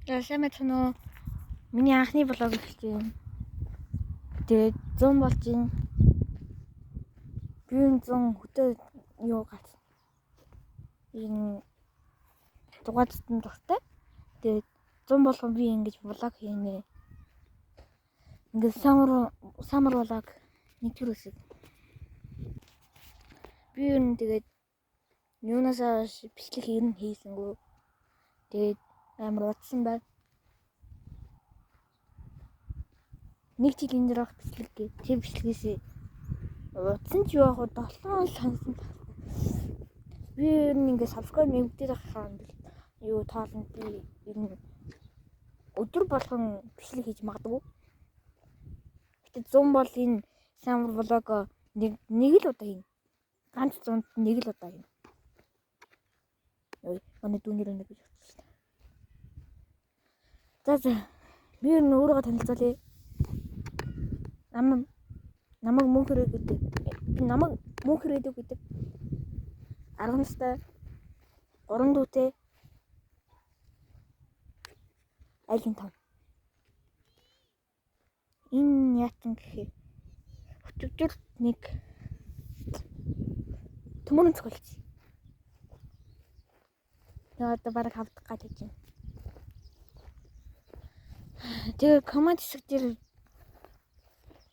Сайн байна уу? Миний анхны блог эхэлж байна. Тэгээд 100 болж байна. Би 100 хөтөө юу гат. Энэ дугаацсан дуртай. Тэгээд 100 болгон би ингэж блог хийнэ. Ингээд самар блог нэгтгэр үсэг. Би юу н тэгээд юунасаа бичлэг хийсэнгүү. Тэгээд амар утсан байна. Нэг жилийн дараа бичлэг гээ. Тэр бичлэгээс утсан ч юу яг 7 сонсон. Би ингээд subscribe нэгдээд ахаа юу тоолонд би энэ өдөр болгон бичлэг хийж магадгүй. Гэтэ 100 бол энэ самар блог нэг л удаа хийнэ. Ганц 100-д нэг л удаа хийнэ. Ой, манай дүүнэр нэг гэж бодсон. За би өөрийгөө танилцуулъя. Намайг мөнхөрөө гэдэг. Би намайг мөнхөрөө гэдэг. 10 настай 3 дүүтэй айлын тав. Энэ яатан гэхээр өчигдөр нэг төмөрөн цогцолж. Яа одоо бараг хавдах гэж байна. Тэгээ комент хэсэг дээр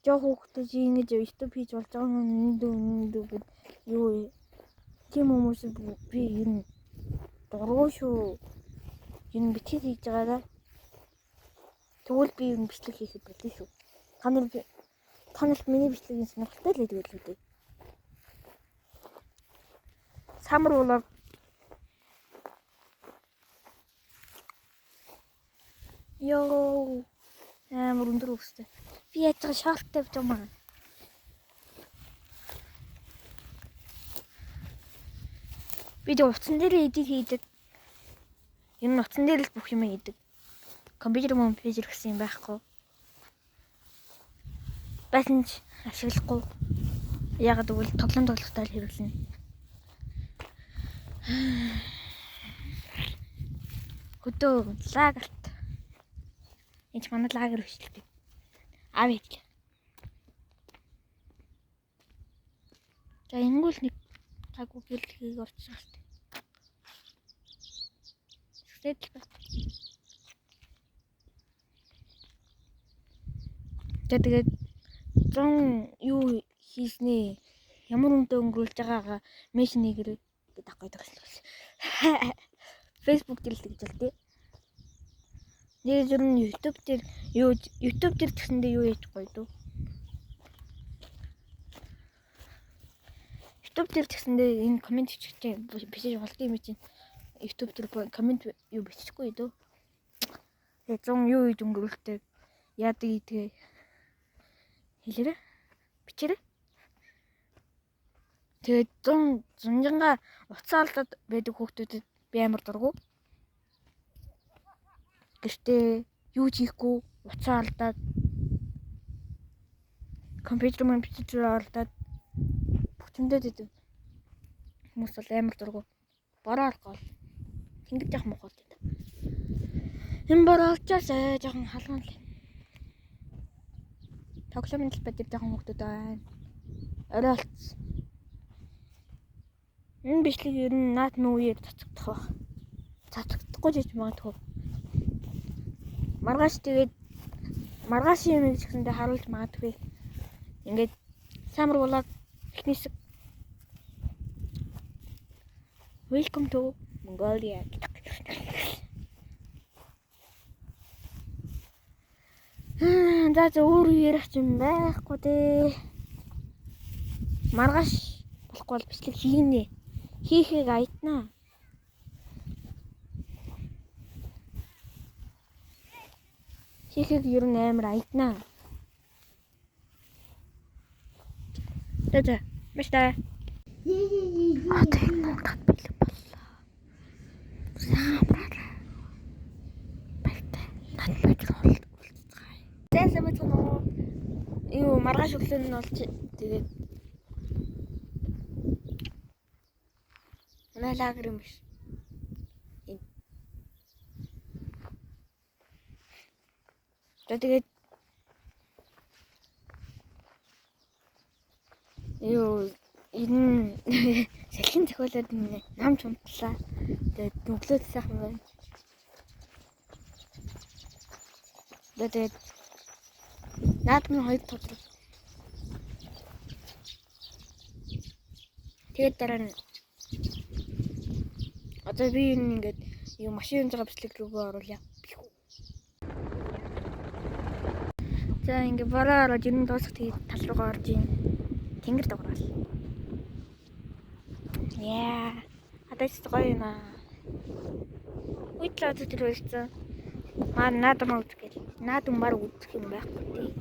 жоох хүүхдүүд ингэж YouTube хийж болж байгаа юм гэдэг юу тийм хүмүүс би ер нь дургуй шүү. Энэ бичлэг хийж байгаа да. Тэгвэл би ер нь бичлэг хийхэд болов шүү. Танарт миний бичлэгийн сонирхолтой л гэдэг л үү. Самар блог ёо амар өндөр үстэй. Би яаж байгаа шорт тавьж байгаа юм. Би тэг утсан дээр эдит хийдэг. Энэ утсан дээр л бүх юм хийдэг. Компьютер мөн пэйж гэсэн юм байхгүй. Байсан ч ашиглахгүй. Ягаад гэвэл тоглохтой л хэрэглэнэ. Хөдөө лагерт. Энд манай лагер хөшлөв. Аав ээж. За ингүүл нэг гайгүй гэлхийг орчих шүү дээ. Тэгээд 100 юу хийснээ ямар үнэтэй өнгөрүүлж байгаагаа мессенжер гэдэг ахгүй төгслөө. Facebook дээр л гэж болтой. Нэг зөв нь YouTube дээр гэсэндээ юу хийж гоё дөө. YouTube дээр гэсэндээ энэ комент хийчихтэй бичиж болдго юм чинь. YouTube дээр комент юу бичихгүй дөө. Тэгээ 100 юу хийж өнгөрүүлдэг. Яадаг идгээ. Хэлээрэй. Бичээрэй. Тэгээд 100 уцаалдад байдаг хүүхдүүдэд би амар дургу. Гэхдээ юу хийхгүй уцаалдаад компьютер мөн бичиж оролдоод бүтэмдээд идэв. Хүмүүс бол амар дургу. Бороо алгоол. Тэнгэж яах мохол гэдэг. Энэ бороо олчаасаа жоохон халуун л. Тоглоомын талбай дээр жоохон хүүхдүүд байна. Орой олцсон. Энэ бичлэг ер нь наад нүгээр цацагдах баг. Цацагдахгүй ч гэж магадгүй. Маргааш тэгээд маргааш юм гэсэндээ харуулж магадгүй. Ингээд самар блог эхнийсэг. Welcome to Mongolia. За өөр ярих юм байхгүй дээ. Маргааш болохгүй бол бичлэг хийнэ. Хийхийг аятнаа. Хийхийг ер нь амар аятнаа. За миштай. Атыг муутгад бэлэг боллоо. Самраа. Баяртай. Над бодол уулзцгаая. Зайсан мэт нөө. Юу маргааш өглөө нь болж тэгээд лагер юм биш. За тэгээд энэ салхин зохиолоод нам чунтлаа. Тэгээд нүглөөд сайхан байна. Тэгээд наадмын хоёр тодрог. Тэгээд дараа нь одоо би ингээд машин байгаа бичлэг рүүгээ оруулъя. За ингээд бараа ороод ер нь дуусах тал руугаа орж ийн. Тэнгэр дагуурал. Яа. Хадаач гоё юм аа. Үйтлээ тэр үйлцэн. Маа наадам үзэх гээл. Наадам баг үзэх юм байхгүй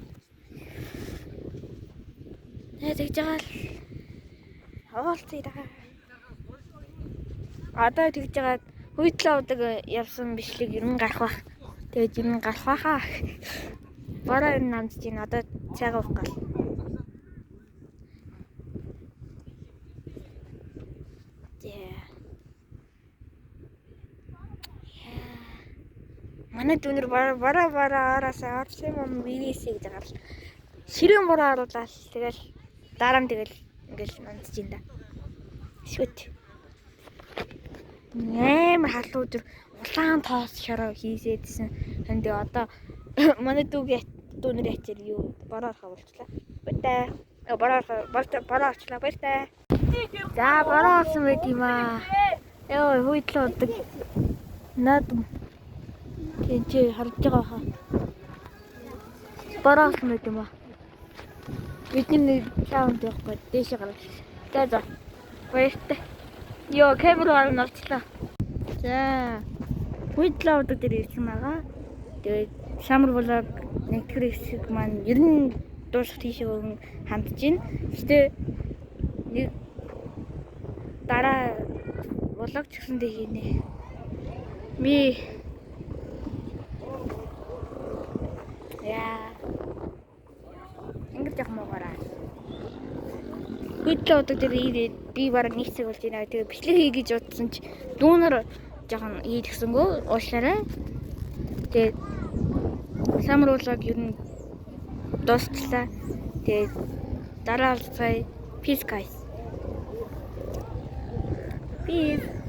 тий. Тэгж байгаа л хаалцъя да. Одоо тэгж байгаа үйтлээ удаг явсан бичлэг ер нь гарах бах. Тэгээд ер нь гарах баха. Бараа энэ намж чинь одоо цайгаа уух гал. Манай дүүнэр бараа араасаа орсон юм вирусээ гэж байгаа л. Ширэн бураа оруулаад тэгэл дараа нь тэгэл ингээл нандж ин да. Шүт. Нэмэр халуун өдөр улаан тоос шороо хийсэдсэн. Энд одоо манай дүүнэр ячаар юу бараа орох болчлаа. Байтаа. Бараа орчлаа байтаа. За бараа орсон байт юм аа. Яа хүйтлээ удаг. Наадам чи харж байгаа хаа. Бараа орсон байт юм аа. Бидний саунд явахгүй дээшээ гарах. За. Баяртай. Йоо камераар нь олчлаа. За. Хүйтлээ удаг дээр ирсэн байгаа. Тэгээд шамар блог нэгтгэр хэсэг маань ер нь дуусах тийшээ хандж байна. Гэтэ нэг дараа блог ч гэсэндээ хийнэ. Ми яа. Ингэж яг муугараа. Хүйтлээ удаг дээр ирээд би бараг нэг цаг болж байна. Тэгээ бичлэг хий гэж утсан чи дүүнэр жоохон хийлгсэнгөө уушлаарай. Тэгээд самар блог ер нь дуусчлаа. Тэгээд дараа уулзъя. Peace guys. Peace.